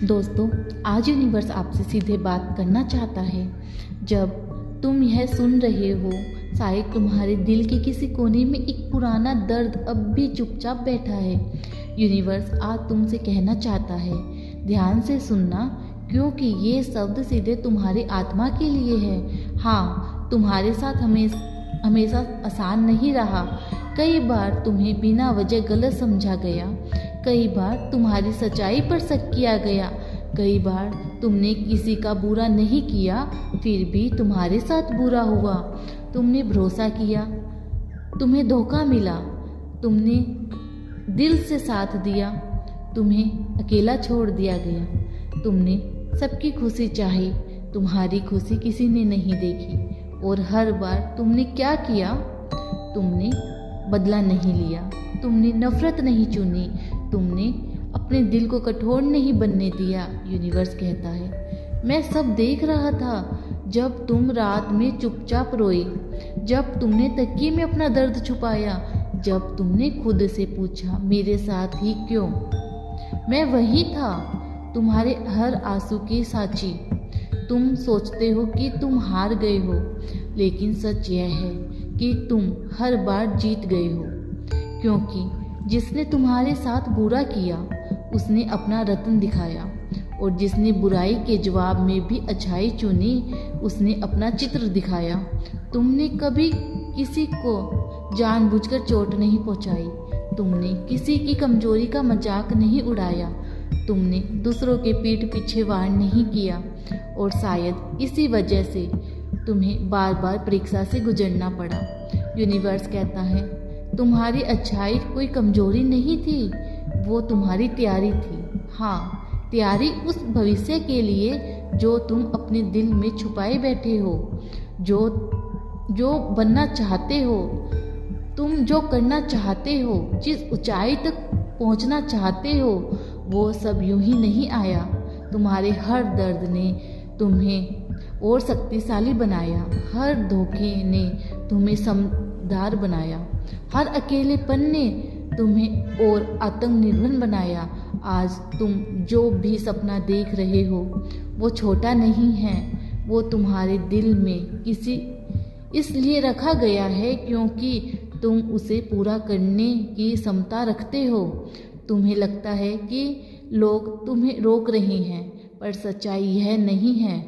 दोस्तों, आज यूनिवर्स आपसे सीधे बात करना चाहता है। जब तुम यह सुन रहे हो, शायद तुम्हारे दिल के किसी कोने में एक पुराना दर्द अब भी चुपचाप बैठा है। यूनिवर्स आज तुमसे कहना चाहता है, ध्यान से सुनना, क्योंकि ये शब्द सीधे तुम्हारी आत्मा के लिए है। हाँ, तुम्हारे साथ हमेशा आसान नहीं रहा। कई बार तुम्हें बिना वजह गलत समझा गया, कई बार तुम्हारी सच्चाई पर शक किया गया, कई बार तुमने किसी का बुरा नहीं किया, फिर भी तुम्हारे साथ बुरा हुआ। तुमने भरोसा किया, तुम्हें धोखा मिला, तुमने दिल से साथ दिया, तुम्हें अकेला छोड़ दिया गया। तुमने सबकी खुशी चाही, तुम्हारी खुशी किसी ने नहीं देखी। और हर बार तुमने क्या किया? तुमने बदला नहीं लिया, तुमने नफरत नहीं चुनी, तुमने अपने दिल को कठोर नहीं बनने दिया। यूनिवर्स कहता है, मैं सब देख रहा था। जब तुम रात में चुपचाप रोए, जब तुमने तकिए में अपना दर्द छुपाया, जब तुमने खुद से पूछा मेरे साथ ही क्यों, मैं वही था, तुम्हारे हर आंसू की साक्षी। तुम सोचते हो कि तुम हार गए हो, लेकिन सच यह है कि तुम हर बार जीत गए हो, क्योंकि जिसने तुम्हारे साथ बुरा किया उसने अपना रत्न दिखाया, और जिसने बुराई के जवाब में भी अच्छाई चुनी उसने अपना चित्र दिखाया। तुमने कभी किसी को जानबूझकर चोट नहीं पहुंचाई, तुमने किसी की कमजोरी का मजाक नहीं उड़ाया, तुमने दूसरों के पीठ पीछे वार नहीं किया, और शायद इसी वजह से तुम्हें बार बार परीक्षा से गुजरना पड़ा। यूनिवर्स कहता है, तुम्हारी अच्छाई कोई कमजोरी नहीं थी, वो तुम्हारी तैयारी थी। हाँ, तैयारी उस भविष्य के लिए जो तुम अपने दिल में छुपाए बैठे हो, जो बनना चाहते हो, तुम जो करना चाहते हो, जिस ऊंचाई तक पहुंचना चाहते हो, वो सब यूं ही नहीं आया। तुम्हारे हर दर्द ने तुम्हें और शक्तिशाली बनाया, हर धोखे ने तुम्हें समझदार बनाया, हर अकेलेपन ने तुम्हें और आत्मनिर्भर बनाया। आज तुम जो भी सपना देख रहे हो वो छोटा नहीं है, वो तुम्हारे दिल में किसी इसलिए रखा गया है क्योंकि तुम उसे पूरा करने की क्षमता रखते हो। तुम्हें लगता है कि लोग तुम्हें रोक रहे हैं, पर सच्चाई यह नहीं है।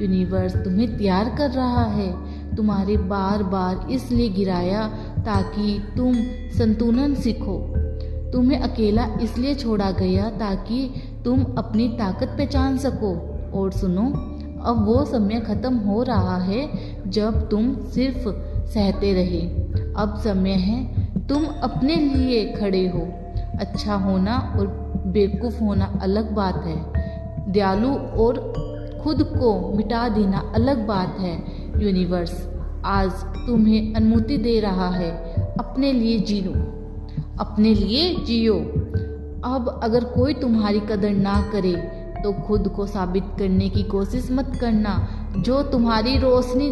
यूनिवर्स तुम्हें तैयार कर रहा है, तुम्हारे बार बार इसलिए गिराया ताकि तुम संतुलन सीखो, तुम्हें अकेला इसलिए छोड़ा गया ताकि तुम अपनी ताकत पहचान सको। और सुनो, अब वो समय खत्म हो रहा है जब तुम सिर्फ सहते रहे। अब समय है तुम अपने लिए खड़े हो। अच्छा होना और बेवकूफ़ होना अलग बात है, दयालु और खुद को मिटा देना अलग बात है। यूनिवर्स आज तुम्हें अनुमति दे रहा है, अपने लिए जियो, अपने लिए जियो। अब अगर कोई तुम्हारी कदर ना करे तो खुद को साबित करने की कोशिश मत करना। जो तुम्हारी रोशनी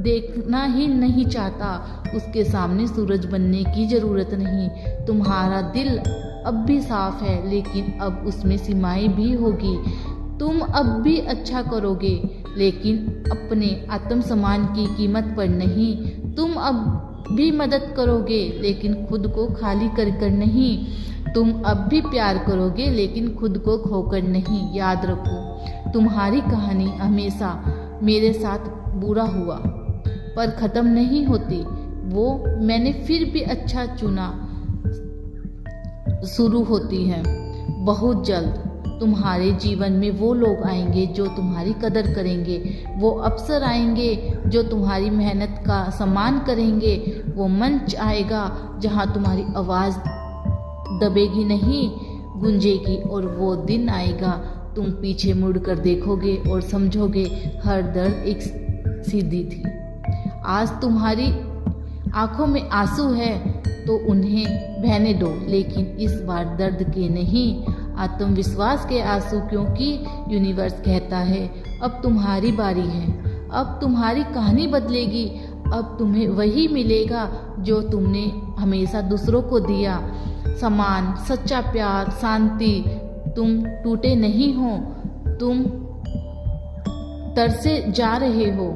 देखना ही नहीं चाहता उसके सामने सूरज बनने की ज़रूरत नहीं। तुम्हारा दिल अब भी साफ है, लेकिन अब उसमें सीमाएं भी होगी। तुम अब भी अच्छा करोगे, लेकिन अपने आत्मसम्मान की कीमत पर नहीं। तुम अब भी मदद करोगे, लेकिन खुद को खाली कर नहीं। तुम अब भी प्यार करोगे, लेकिन खुद को खोकर नहीं। याद रखो, तुम्हारी कहानी हमेशा मेरे साथ बुरा हुआ पर ख़त्म नहीं होती, वो मैंने फिर भी अच्छा चुना शुरू होती है। बहुत जल्द तुम्हारे जीवन में वो लोग आएंगे जो तुम्हारी कदर करेंगे, वो अवसर आएंगे जो तुम्हारी मेहनत का सम्मान करेंगे, वो मंच आएगा जहाँ तुम्हारी आवाज़ दबेगी नहीं, गूंजेगी। और वो दिन आएगा तुम पीछे मुड़कर देखोगे और समझोगे हर दर्द एक सीधी थी। आज तुम्हारी आंखों में आंसू है तो उन्हें बहने दो, लेकिन इस बार दर्द के नहीं, आत्मविश्वास के आंसू, क्योंकि यूनिवर्स कहता है अब तुम्हारी बारी है, अब तुम्हारी कहानी बदलेगी, अब तुम्हें वही मिलेगा जो तुमने हमेशा दूसरों को दिया। सम्मान, सच्चा प्यार, शांति, तुम टूटे नहीं हो, तुम तरसे जा रहे हो,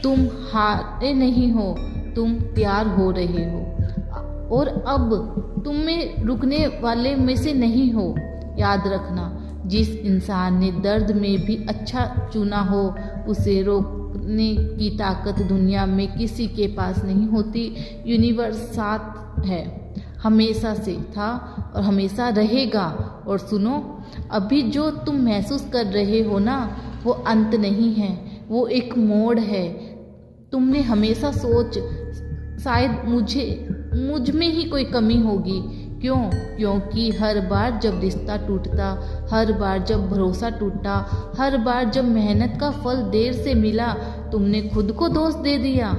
तुम हारे नहीं हो, तुम तैयार हो रहे हो और अब तुम में रुकने वाले में से नहीं हो। याद रखना, जिस इंसान ने दर्द में भी अच्छा चुना हो, उसे रोकने की ताकत दुनिया में किसी के पास नहीं होती। यूनिवर्स साथ है, हमेशा से था और हमेशा रहेगा। और सुनो, अभी जो तुम महसूस कर रहे हो ना, वो अंत नहीं है, वो एक मोड़ है। तुमने हमेशा शायद मुझ में ही कोई कमी होगी। क्यों? क्योंकि हर बार जब रिश्ता टूटता, हर बार जब भरोसा टूटा, हर बार जब मेहनत का फल देर से मिला, तुमने खुद को दोष दे दिया।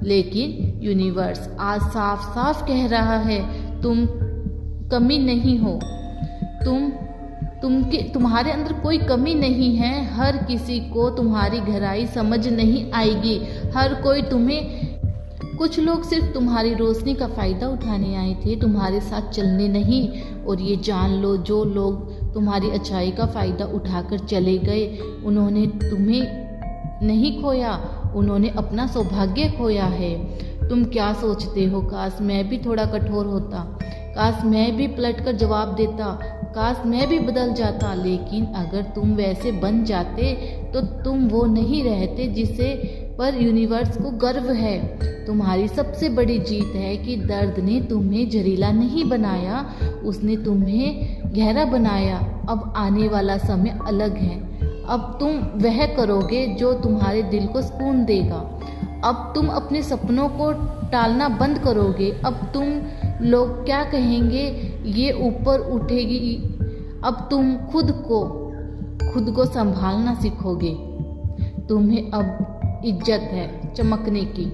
लेकिन यूनिवर्स आज साफ साफ कह रहा है, तुम कमी नहीं हो, तुम्हारे अंदर कोई कमी नहीं है। हर किसी को तुम्हारी गहराई समझ नहीं आएगी, हर कोई तुम्हें, कुछ लोग सिर्फ तुम्हारी रोशनी का फ़ायदा उठाने आए थे, तुम्हारे साथ चलने नहीं। और ये जान लो, जो लोग तुम्हारी अच्छाई का फ़ायदा उठाकर चले गए, उन्होंने तुम्हें नहीं खोया, उन्होंने अपना सौभाग्य खोया है। तुम क्या सोचते हो? काश मैं भी थोड़ा कठोर होता, काश मैं भी पलटकर जवाब देता, काश मैं भी बदल जाता। लेकिन अगर तुम वैसे बन जाते तो तुम वो नहीं रहते जिसे पर यूनिवर्स को गर्व है। तुम्हारी सबसे बड़ी जीत है कि दर्द ने तुम्हें जहरीला नहीं बनाया, उसने तुम्हें गहरा बनाया। अब आने वाला समय अलग है। अब तुम वह करोगे जो तुम्हारे दिल को सुकून देगा। अब तुम अपने सपनों को टालना बंद करोगे। अब तुम लोग क्या कहेंगे ये ऊपर उठेगी। अब तुम खुद को संभालना सीखोगे। तुम्हें अब इज्जत है चमकने की,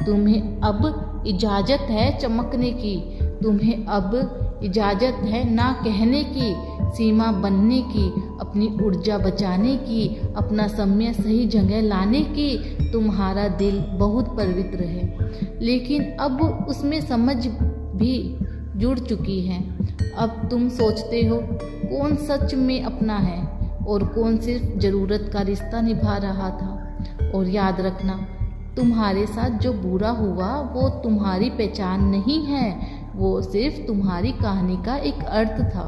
तुम्हें अब इजाज़त है चमकने की, तुम्हें अब इजाज़त है ना कहने की, सीमा बनने की, अपनी ऊर्जा बचाने की, अपना समय सही जगह लाने की। तुम्हारा दिल बहुत पवित्र है, लेकिन अब उसमें समझ भी जुड़ चुकी है। अब तुम सोचते हो कौन सच में अपना है और कौन सिर्फ ज़रूरत का रिश्ता निभा रहा था। और याद रखना, तुम्हारे साथ जो बुरा हुआ वो तुम्हारी पहचान नहीं है, वो सिर्फ तुम्हारी कहानी का एक अर्थ था।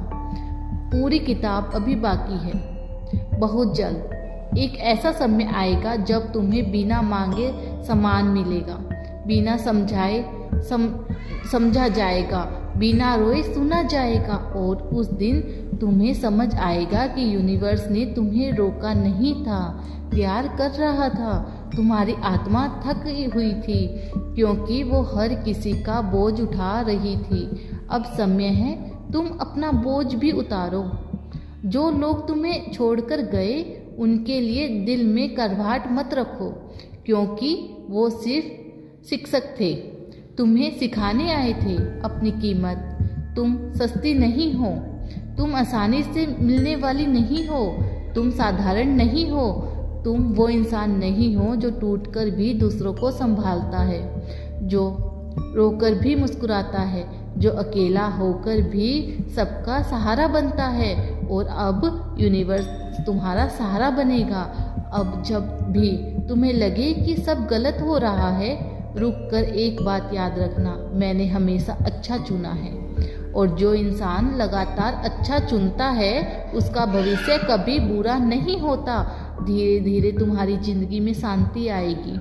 पूरी किताब अभी बाकी है। बहुत जल्द एक ऐसा समय आएगा जब तुम्हें बिना मांगे सम्मान मिलेगा, बिना समझाए समझा जाएगा, बिना रोए सुना जाएगा। और उस दिन तुम्हें समझ आएगा कि यूनिवर्स ने तुम्हें रोका नहीं था, प्यार कर रहा था। तुम्हारी आत्मा थक हुई थी क्योंकि वो हर किसी का बोझ उठा रही थी। अब समय है तुम अपना बोझ भी उतारो। जो लोग तुम्हें छोड़कर गए उनके लिए दिल में करवाहट मत रखो, क्योंकि वो सिर्फ शिक्षक थे, तुम्हें सिखाने आए थे अपनी कीमत। तुम सस्ती नहीं हो, तुम आसानी से मिलने वाली नहीं हो, तुम साधारण नहीं हो, तुम वो इंसान नहीं हो जो टूटकर भी दूसरों को संभालता है, जो रोकर भी मुस्कुराता है, जो अकेला होकर भी सबका सहारा बनता है। और अब यूनिवर्स तुम्हारा सहारा बनेगा। अब जब भी तुम्हें लगे कि सब गलत हो रहा है, रुक कर एक बात याद रखना, मैंने हमेशा अच्छा चुना है। और जो इंसान लगातार अच्छा चुनता है उसका भविष्य कभी बुरा नहीं होता। धीरे धीरे तुम्हारी ज़िंदगी में शांति आएगी,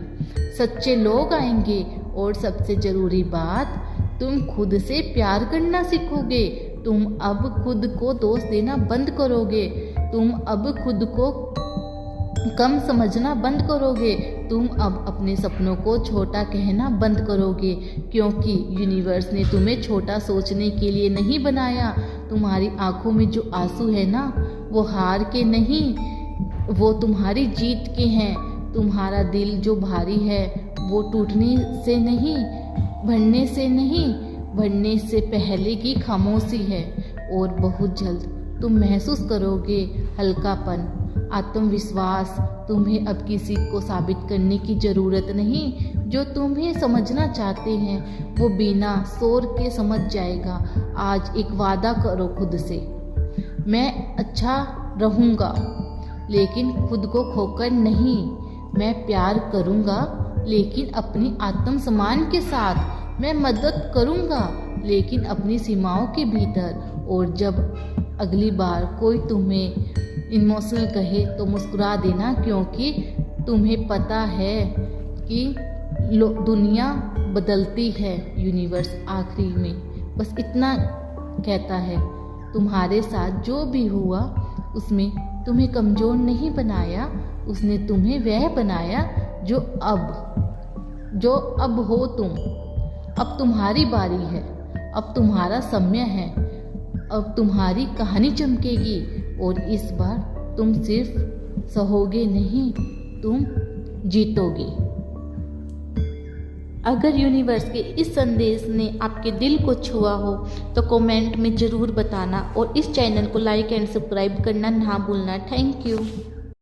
सच्चे लोग आएंगे और सबसे ज़रूरी बात, तुम खुद से प्यार करना सीखोगे। तुम अब खुद को दोष देना बंद करोगे, तुम अब खुद को कम समझना बंद करोगे, तुम अब अपने सपनों को छोटा कहना बंद करोगे, क्योंकि यूनिवर्स ने तुम्हें छोटा सोचने के लिए नहीं बनाया। तुम्हारी आंखों में जो आंसू है ना, वो हार के नहीं, वो तुम्हारी जीत के हैं। तुम्हारा दिल जो भारी है वो टूटने से नहीं, भरने से नहीं, भरने से पहले की खामोशी है। और बहुत जल्द तुम महसूस करोगे हल्कापन, आत्मविश्वास। तुम्हें अब किसी को साबित करने की ज़रूरत नहीं। जो तुम्हें समझना चाहते हैं वो बिना शोर के समझ जाएगा। आज एक वादा करो खुद से, मैं अच्छा रहूँगा लेकिन खुद को खोकर नहीं। मैं प्यार करूँगा लेकिन अपनी आत्मसम्मान के साथ। मैं मदद करूँगा लेकिन अपनी सीमाओं के भीतर। और जब अगली बार कोई तुम्हें इमोशनल कहे तो मुस्कुरा देना, क्योंकि तुम्हें पता है कि दुनिया बदलती है। यूनिवर्स आखिरी में बस इतना कहता है, तुम्हारे साथ जो भी हुआ उसमें तुम्हें कमज़ोर नहीं बनाया, उसने तुम्हें वह बनाया जो अब हो तुम। अब तुम्हारी बारी है, अब तुम्हारा समय है, अब तुम्हारी कहानी चमकेगी। और इस बार तुम सिर्फ सहोगे नहीं, तुम जीतोगे। अगर यूनिवर्स के इस संदेश ने आपके दिल को छुआ हो तो कमेंट में ज़रूर बताना और इस चैनल को लाइक एंड सब्सक्राइब करना ना भूलना। Thank you.